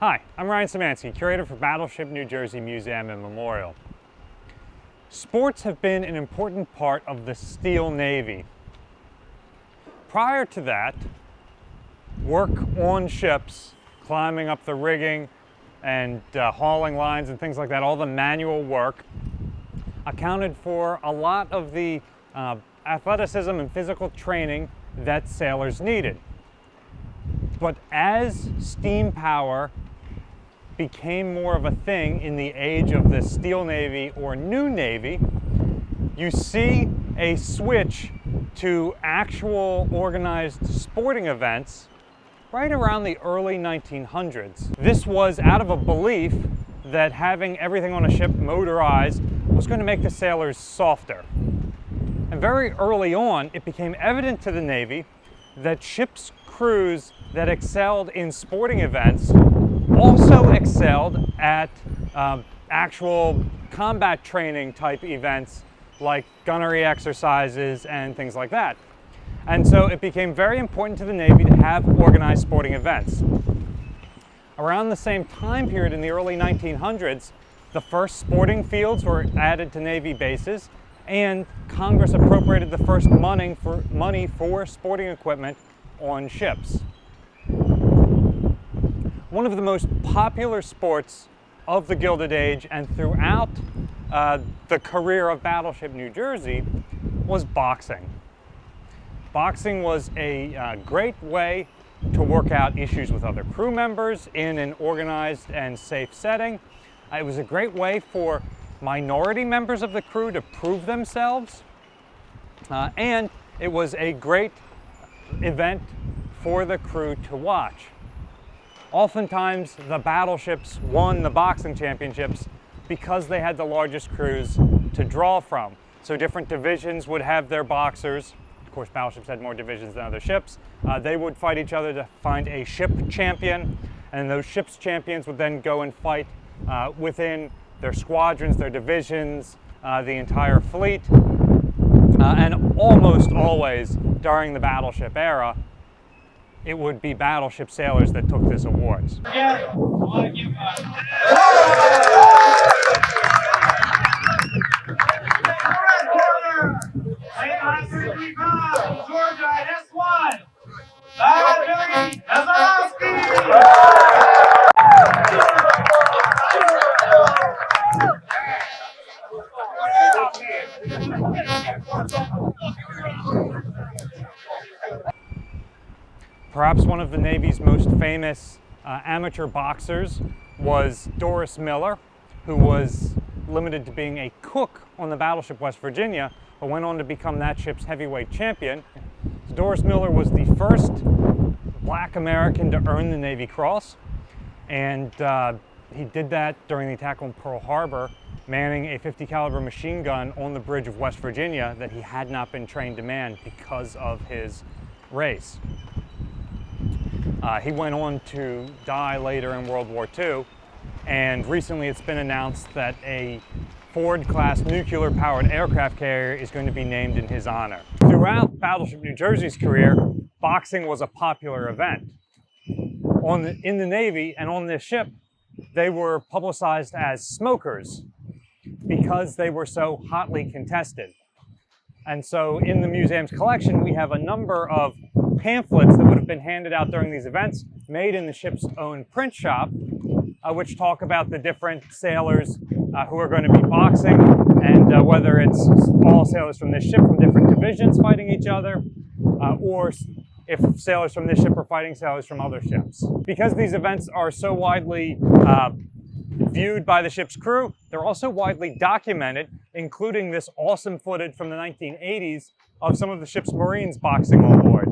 Hi, I'm Ryan Szymanski, curator for Battleship New Jersey Museum and Memorial. Sports have been an important part of the Steel Navy. Prior to that, work on ships, climbing up the rigging and hauling lines and things like that, all the manual work, accounted for a lot of the athleticism and physical training that sailors needed. But as steam power became more of a thing in the age of the Steel Navy or New Navy, you see a switch to actual organized sporting events right around the early 1900s. This was out of a belief that having everything on a ship motorized was going to make the sailors softer. And very early on, it became evident to the Navy that ships' crews that excelled in sporting events also excelled at actual combat training type events like gunnery exercises and things like that. And so it became very important to the Navy to have organized sporting events. Around the same time period in the early 1900s, the first sporting fields were added to Navy bases, and Congress appropriated the first money for sporting equipment on ships. One of the most popular sports of the Gilded Age and throughout the career of Battleship New Jersey was boxing. Boxing was a great way to work out issues with other crew members in an organized and safe setting. It was a great way for minority members of the crew to prove themselves, and it was a great event for the crew to watch. Oftentimes, the battleships won the boxing championships because they had the largest crews to draw from. So different divisions would have their boxers. Of course, battleships had more divisions than other ships. They would fight each other to find a ship champion, and those ships champions would then go and fight within their squadrons, their divisions, the entire fleet. And almost always during the battleship era, it would be battleship sailors that took this awards. Yeah. Perhaps one of the Navy's most famous amateur boxers was Doris Miller, who was limited to being a cook on the battleship West Virginia, but went on to become that ship's heavyweight champion. So Doris Miller was the first Black American to earn the Navy Cross, and he did that during the attack on Pearl Harbor, manning a .50 caliber machine gun on the bridge of West Virginia that he had not been trained to man because of his race. He went on to die later in World War II, and recently it's been announced that a Ford-class nuclear-powered aircraft carrier is going to be named in his honor. Throughout Battleship New Jersey's career, boxing was a popular event. In the Navy and on this ship, they were publicized as smokers because they were so hotly contested. And so in the museum's collection, we have a number of pamphlets that would have been handed out during these events, made in the ship's own print shop, which talk about the different sailors who are going to be boxing, and whether it's all sailors from this ship from different divisions fighting each other, or if sailors from this ship are fighting sailors from other ships. Because these events are so widely viewed by the ship's crew, they're also widely documented, including this awesome footage from the 1980s of some of the ship's Marines boxing on board.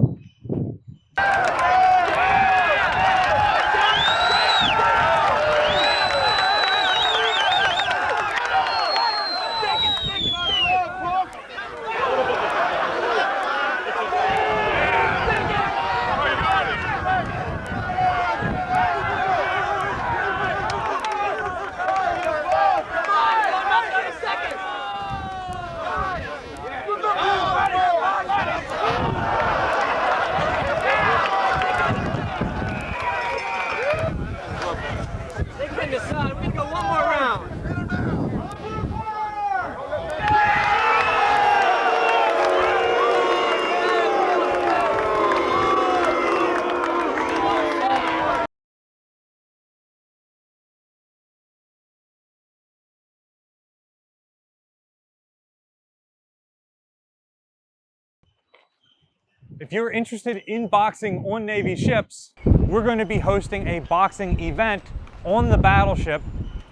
If you're interested in boxing on Navy ships, we're going to be hosting a boxing event on the battleship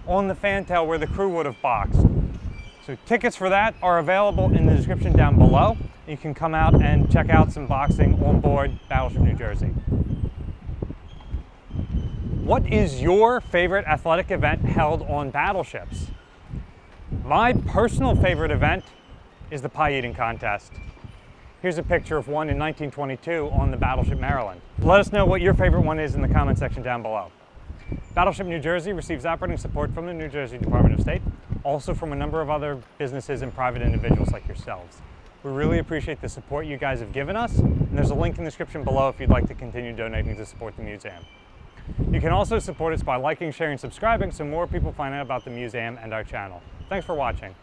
on the fantail where the crew would have boxed. So tickets for that are available in the description down below. You can come out and check out some boxing on board Battleship New Jersey. What is your favorite athletic event held on battleships? My personal favorite event is the pie eating contest. Here's a picture of one in 1922 on the Battleship Maryland. Let us know what your favorite one is in the comment section down below. Battleship New Jersey receives operating support from the New Jersey Department of State, also from a number of other businesses and private individuals like yourselves. We really appreciate the support you guys have given us, and there's a link in the description below if you'd like to continue donating to support the museum. You can also support us by liking, sharing, subscribing so more people find out about the museum and our channel. Thanks for watching.